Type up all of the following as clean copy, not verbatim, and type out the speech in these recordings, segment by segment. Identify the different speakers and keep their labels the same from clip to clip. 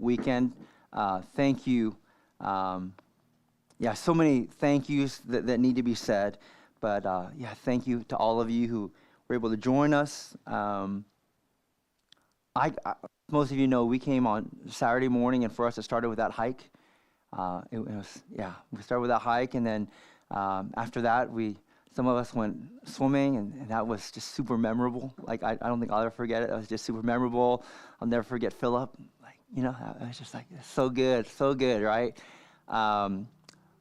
Speaker 1: weekend. Thank you. So many thank yous that need to be said. But thank you to all of you who were able to join us. Most of you know we came on Saturday morning, and for us it started with that hike. We started with that hike, and then after that some of us went swimming, and that was just super memorable. Like I don't think I'll ever forget it. It was just super memorable. I'll never forget Philip. It was just like so good, right?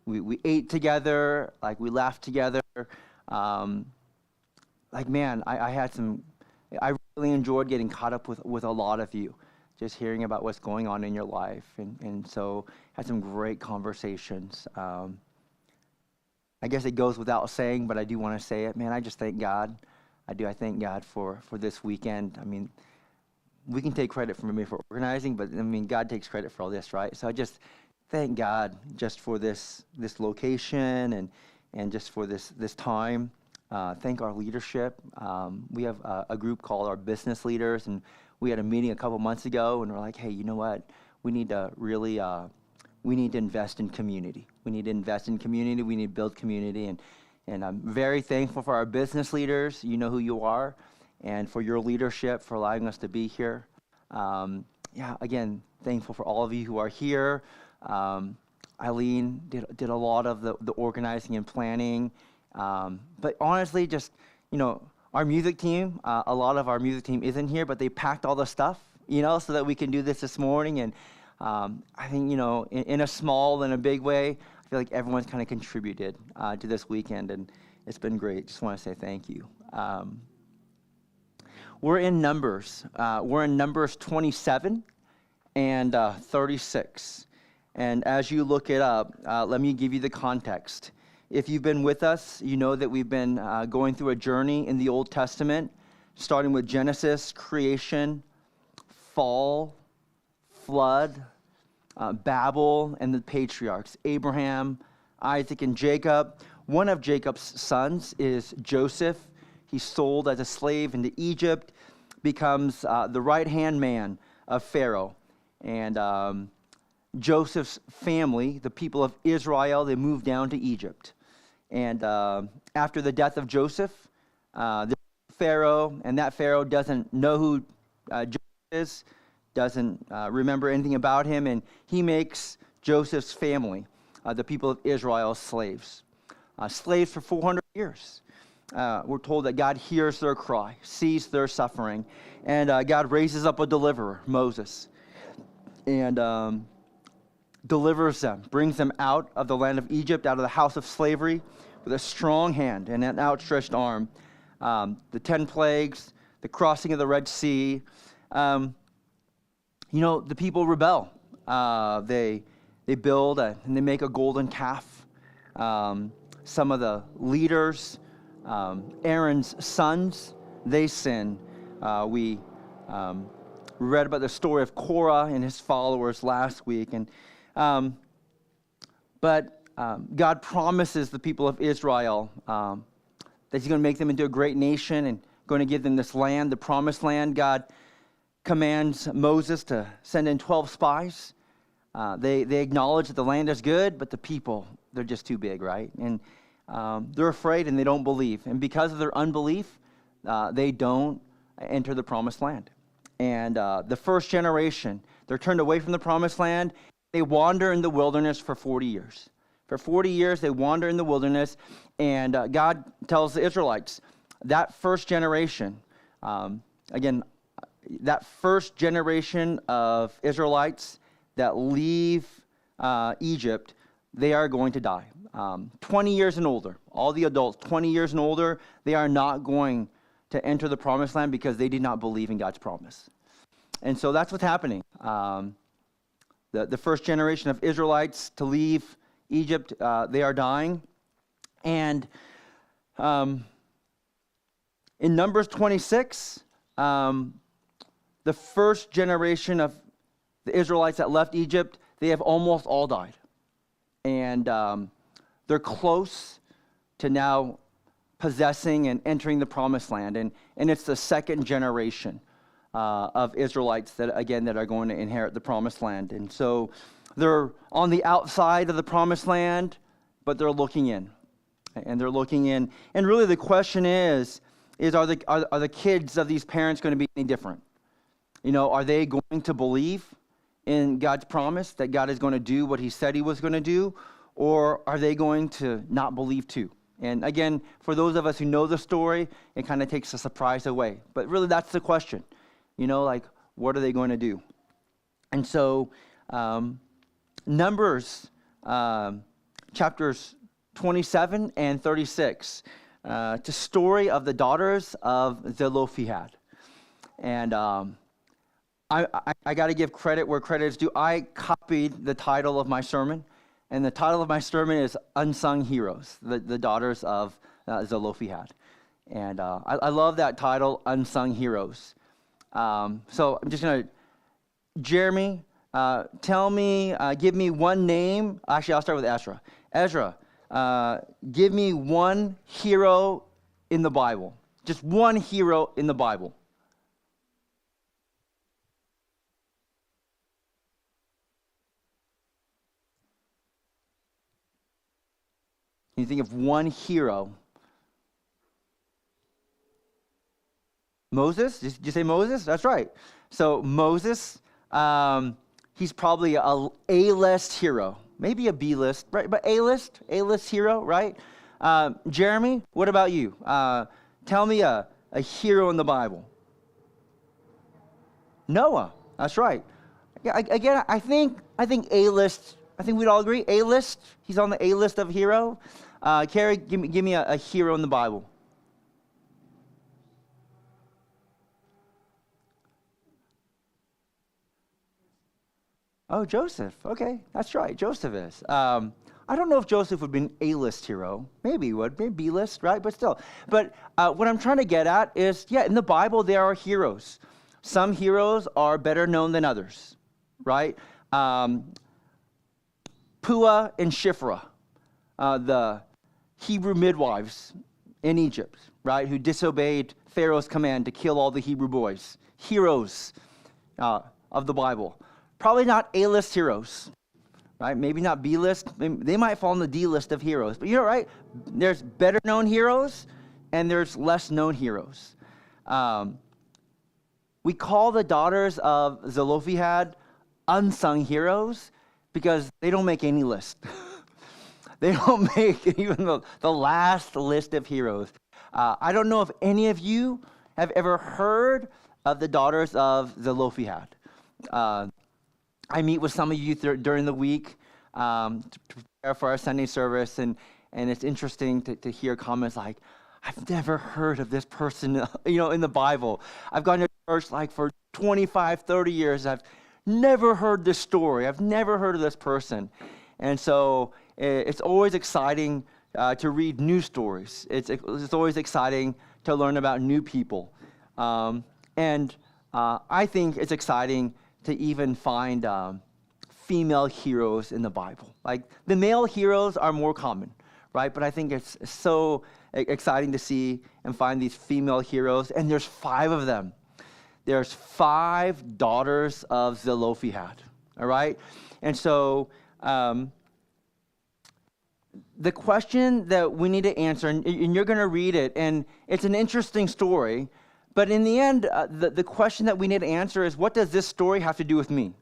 Speaker 1: We ate together, we laughed together. I really enjoyed getting caught up with a lot of you, just hearing about what's going on in your life, and so had some great conversations. I guess it goes without saying, but I do want to say it. Man, I just thank God. I thank God for this weekend. I mean, we can take credit for me for organizing, but God takes credit for all this, right? So I just thank God just for this location and just for this time. Thank our leadership. We have a group called our business leaders, and we had a meeting a couple months ago, and we're like, hey, you know what? We need to really we need to invest in community. We need to build community, and I'm very thankful for our business leaders. You know who you are, and for your leadership, for allowing us to be here. Again, thankful for all of you who are here. Eileen did a lot of the organizing and planning. But honestly, just, our music team, a lot of our music team isn't here, but they packed all the stuff, so that we can do this morning. And I think, in a small and a big way, I feel like everyone's kind of contributed to this weekend, and it's been great. Just want to say thank you. We're in Numbers. We're in Numbers 27 and 36. And as you look it up, let me give you the context. If you've been with us, you know that we've been going through a journey in the Old Testament, starting with Genesis, creation, fall, flood, Babel, and the patriarchs, Abraham, Isaac, and Jacob. One of Jacob's sons is Joseph. He's sold as a slave into Egypt, becomes the right-hand man of Pharaoh. And Joseph's family, the people of Israel, they moved down to Egypt. And after the death of Joseph, the Pharaoh, and that Pharaoh doesn't know who Joseph is, doesn't remember anything about him, and he makes Joseph's family, the people of Israel, slaves. Slaves for 400 years. We're told that God hears their cry, sees their suffering, and God raises up a deliverer, Moses, and delivers them, brings them out of the land of Egypt, out of the house of slavery, with a strong hand and an outstretched arm. The 10 plagues, the crossing of the Red Sea. The people rebel. They build and they make a golden calf. Some of the leaders, Aaron's sons, they sin. We read about the story of Korah and his followers last week, but God promises the people of Israel that he's going to make them into a great nation and going to give them this land, the promised land. God commands Moses to send in 12 spies. They acknowledge that the land is good, but the people, they're just too big, right? And they're afraid and they don't believe. And because of their unbelief, they don't enter the promised land. And the first generation, they're turned away from the promised land. They wander in the wilderness for 40 years. For 40 years, they wander in the wilderness, and God tells the Israelites, that first generation, that first generation of Israelites that leave Egypt, they are going to die. 20 years and older, all the adults, 20 years and older, they are not going to enter the promised land because they did not believe in God's promise. And so that's what's happening. The first generation of Israelites to leave Egypt, they are dying. And in Numbers 26, the first generation of the Israelites that left Egypt, they have almost all died. And they're close to now possessing and entering the promised land. And it's the second generation of Israelites that are going to inherit the promised land. And so they're on the outside of the promised land, but they're looking in. And they're looking in. And really the question is are the kids of these parents going to be any different? Are they going to believe in God's promise that God is going to do what he said he was going to do? Or are they going to not believe too? And again, for those of us who know the story, it kind of takes the surprise away. But really that's the question. What are they going to do? And so Numbers chapters 27 and 36, it's a story of the daughters of Zelophehad. And I got to give credit where credit is due. I copied the title of my sermon, and the title of my sermon is Unsung Heroes, the daughters of Zelophehad. And I love that title, Unsung Heroes. So I'm just going to, Jeremy, give me one name. Actually, I'll start with Ezra. Ezra, give me one hero in the Bible. Just one hero in the Bible. Can you think of one hero? Moses? Did you say Moses? That's right. So Moses, he's probably a A-list hero. Maybe a B-list, right? But A-list hero, right? Jeremy, what about you? Tell me a hero in the Bible. Noah. That's right. Yeah, again, I think A-list. I think we'd all agree. A-list. He's on the A-list of hero. Carrie, give me a hero in the Bible. Oh, Joseph. Okay, that's right. Joseph is. I don't know if Joseph would be an A-list hero. Maybe he would. Maybe B-list, right? But still. But what I'm trying to get at is, in the Bible there are heroes. Some heroes are better known than others, right? Puah and Shiphrah, the Hebrew midwives in Egypt, right, who disobeyed Pharaoh's command to kill all the Hebrew boys. Heroes of the Bible. Probably not A-list heroes, right? Maybe not B-list. They might fall on the D-list of heroes. But right? There's better known heroes and there's less known heroes. We call the daughters of Zelophehad unsung heroes because they don't make any list. They don't make even the last list of heroes. I don't know if any of you have ever heard of the daughters of Zelophehad. I meet with some of you during the week to prepare for our Sunday service, and it's interesting to hear comments like, I've never heard of this person, in the Bible. I've gone to church for 25, 30 years. I've never heard this story. I've never heard of this person. And so it's always exciting to read new stories. It's always exciting to learn about new people. And I think it's exciting to even find female heroes in the Bible. The male heroes are more common, right? But I think it's so exciting to see and find these female heroes, and there's 5 of them. There's 5 daughters of Zelophehad, all right? And so the question that we need to answer, and you're going to read it, and it's an interesting story, but in the end, the question that we need to answer is, what does this story have to do with me?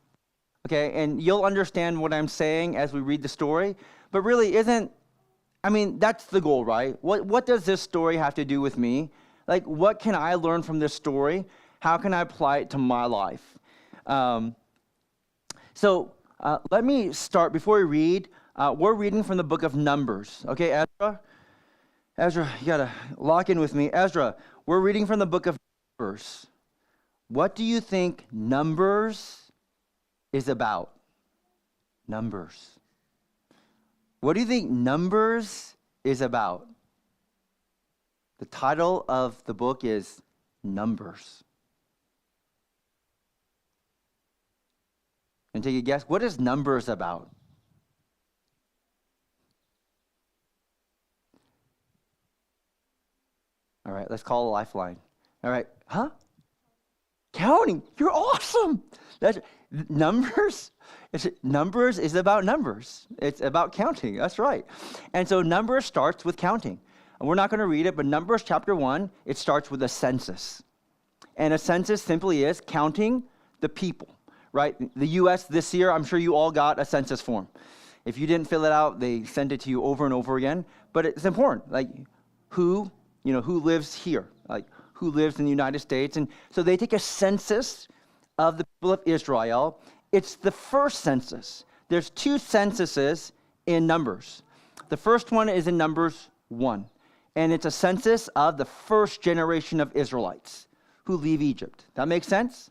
Speaker 1: Okay, and you'll understand what I'm saying as we read the story, but really that's the goal, right? What does this story have to do with me? What can I learn from this story? How can I apply it to my life? So let me start, before we read, we're reading from the book of Numbers. Okay, Ezra, you got to lock in with me. Ezra, we're reading from the book of Numbers. What do you think Numbers is about? Numbers. What do you think Numbers is about? The title of the book is Numbers. And take a guess, what is Numbers about? All right, let's call a lifeline. All right, counting. You're awesome. That's Numbers. Numbers is about numbers. It's about counting. That's right. And so Numbers starts with counting. And we're not going to read it, but Numbers chapter 1, it starts with a census. And a census simply is counting the people, right? The U.S. this year, I'm sure you all got a census form. If you didn't fill it out, they send it to you over and over again. But it's important, like who lives here, like who lives in the United States. And so they take a census of the people of Israel. It's the first census. There's two censuses in Numbers. The first one is in Numbers 1, and it's a census of the first generation of Israelites who leave Egypt. That makes sense?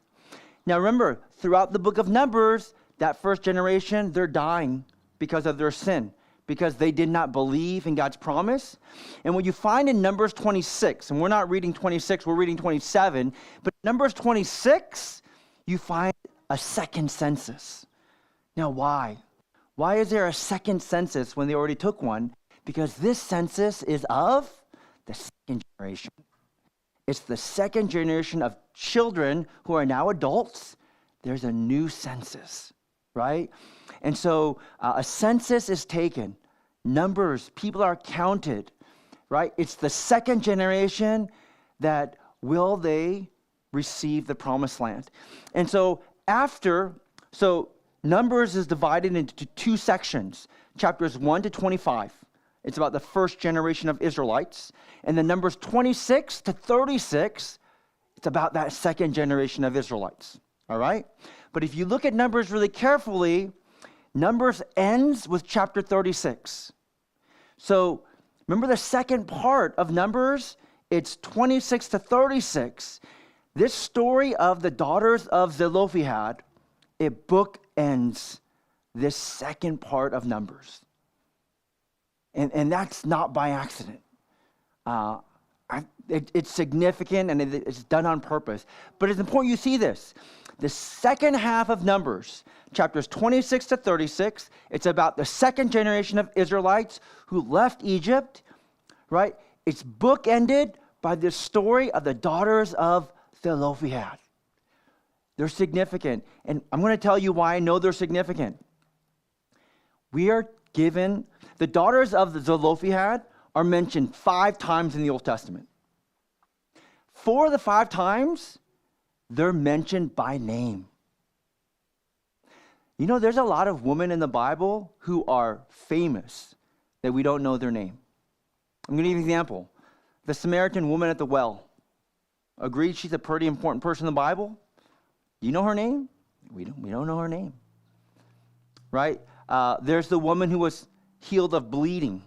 Speaker 1: Now remember, throughout the book of Numbers, that first generation, they're dying because of their sin, because they did not believe in God's promise. And what you find in Numbers 26, and we're not reading 26, we're reading 27, but Numbers 26, you find a second census. Now, why? Why is there a second census when they already took one? Because this census is of the second generation. It's the second generation of children who are now adults. There's a new census, right? And so a census is taken. Numbers, people are counted, right? It's the second generation that will they receive the promised land. And so Numbers is divided into two sections, chapters 1 to 25. It's about the first generation of Israelites. And then Numbers 26 to 36, it's about that second generation of Israelites, all right? But if you look at Numbers really carefully, Numbers ends with chapter 36. So remember the second part of Numbers? It's 26 to 36. This story of the daughters of Zelophehad, it bookends this second part of Numbers. And that's not by accident. It's significant and it's done on purpose. But it's important you see this. The second half of Numbers, chapters 26 to 36, it's about the second generation of Israelites who left Egypt, right? It's bookended by this story of the daughters of Zelophehad. They're significant. And I'm going to tell you why I know they're significant. We are given, the daughters of the Zelophehad are mentioned 5 times in the Old Testament. 4 of the 5 times, they're mentioned by name. You know, there's a lot of women in the Bible who are famous that we don't know their name. I'm going to give you an example. The Samaritan woman at the well. Agreed, she's a pretty important person in the Bible. Do you know her name? We don't know her name. Right? There's the woman who was healed of bleeding.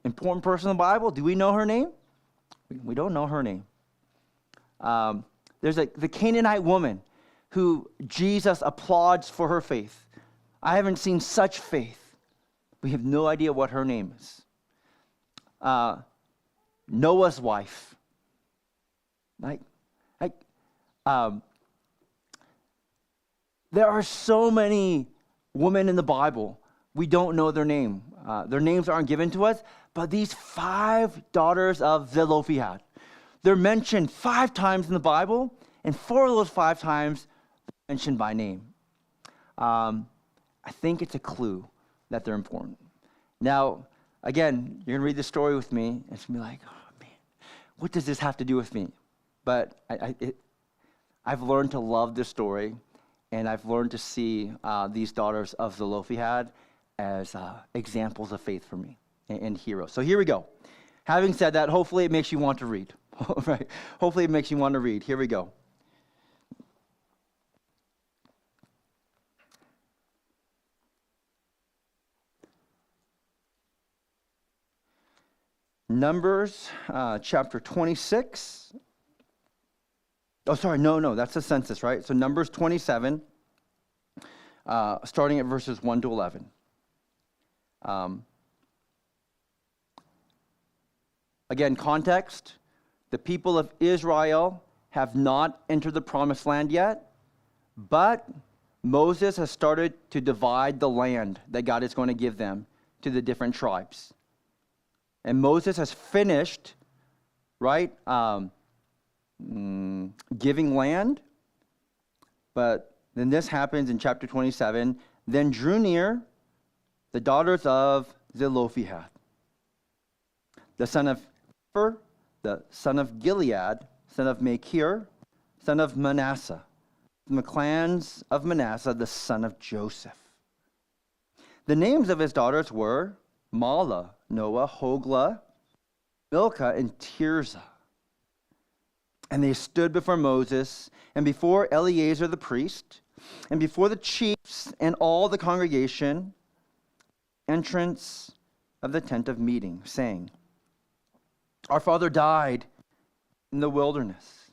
Speaker 1: Important person in the Bible. Do we know her name? We don't know her name. There's the Canaanite woman who Jesus applauds for her faith. I haven't seen such faith. We have no idea what her name is. Noah's wife. There are so many women in the Bible. We don't know their name. Their names aren't given to us. But these 5 daughters of Zelophehad, they're mentioned 5 times in the Bible, and 4 of those 5 times they're mentioned by name. I think it's a clue that they're important. Now, again, you're going to read the story with me, and it's going to be like, oh, man, what does this have to do with me? But I've learned to love this story, and I've learned to see these daughters of Zelophehad as examples of faith for me and heroes. So here we go. Having said that, hopefully it makes you want to read. Right? Hopefully it makes you want to read. Here we go. Numbers chapter 26. Oh, sorry, no, that's the census, right? So Numbers 27, starting at verses 1 to 11. Again, context, the people of Israel have not entered the promised land yet, but Moses has started to divide the land that God is going to give them to the different tribes. And Moses has finished, right, giving land. But then this happens in chapter 27. Then drew near the daughters of Zelophehad, the son of Hepher, the son of Gilead, son of Machir, son of Manasseh, from the clans of Manasseh, the son of Joseph. The names of his daughters were Mahlah, Noah, Hoglah, Milcah, and Tirzah. And they stood before Moses and before Eleazar the priest and before the chiefs and all the congregation, entrance of the tent of meeting, saying, Our father died in the wilderness.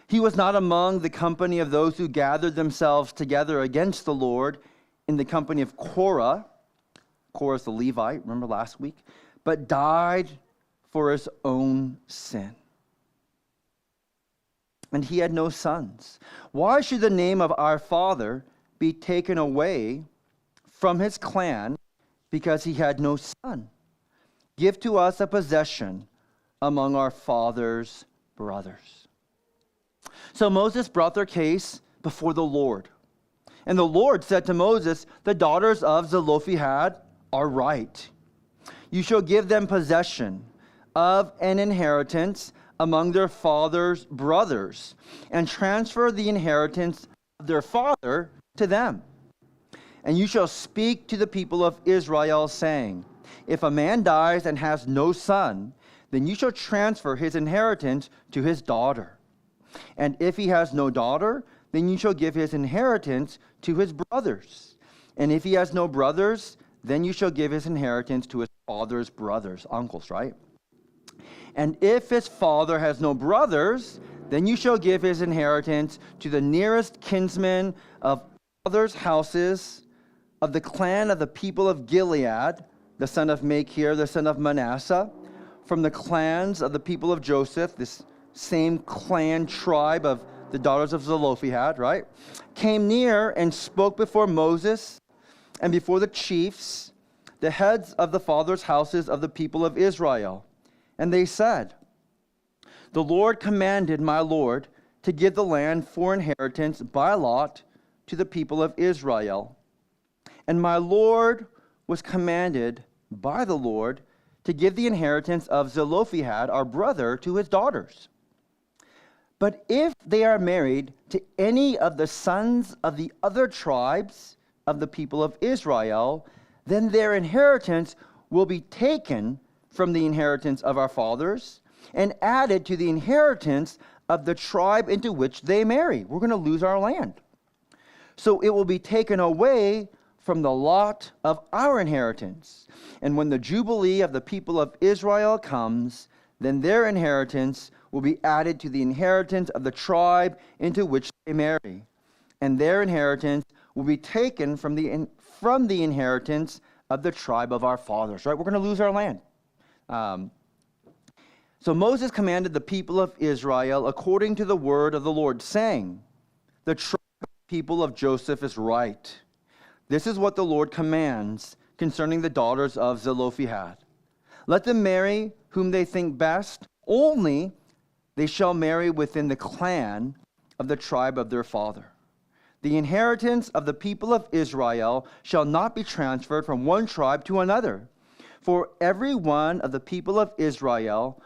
Speaker 1: He was not among the company of those who gathered themselves together against the Lord in the company of Korah. Korah's the Levite, remember last week? But died for his own sin. And he had no sons. Why should the name of our father be taken away from his clan because he had no son? Give to us a possession among our father's brothers. So Moses brought their case before the Lord. And the Lord said to Moses, The daughters of Zelophehad are right. You shall give them possession of an inheritance among their father's brothers, and transfer the inheritance of their father to them. And you shall speak to the people of Israel, saying, If a man dies and has no son, then you shall transfer his inheritance to his daughter. And if he has no daughter, then you shall give his inheritance to his brothers. And if he has no brothers, then you shall give his inheritance to his father's brothers, uncles, right? And if his father has no brothers, then you shall give his inheritance to the nearest kinsman of others' houses of the clan of the people of Gilead, the son of Machir, the son of Manasseh, from the clans of the people of Joseph, this same clan tribe of the daughters of Zelophehad, right, came near and spoke before Moses and before the chiefs, the heads of the fathers' houses of the people of Israel. And they said, The Lord commanded my Lord to give the land for inheritance by lot to the people of Israel. And my Lord was commanded by the Lord to give the inheritance of Zelophehad, our brother, to his daughters. But if they are married to any of the sons of the other tribes of the people of Israel, then their inheritance will be taken from the inheritance of our fathers and added to the inheritance of the tribe into which they marry. We're going to lose our land. So it will be taken away from the lot of our inheritance. And when the Jubilee of the people of Israel comes, then their inheritance will be added to the inheritance of the tribe into which they marry. And their inheritance will be taken from the inheritance of the tribe of our fathers. Right? We're going to lose our land. So Moses commanded the people of Israel according to the word of the Lord, saying, The tribe of the people of Joseph is right. This is what the Lord commands concerning the daughters of Zelophehad. Let them marry whom they think best, only they shall marry within the clan of the tribe of their father. The inheritance of the people of Israel shall not be transferred from one tribe to another. For every one of the people of Israel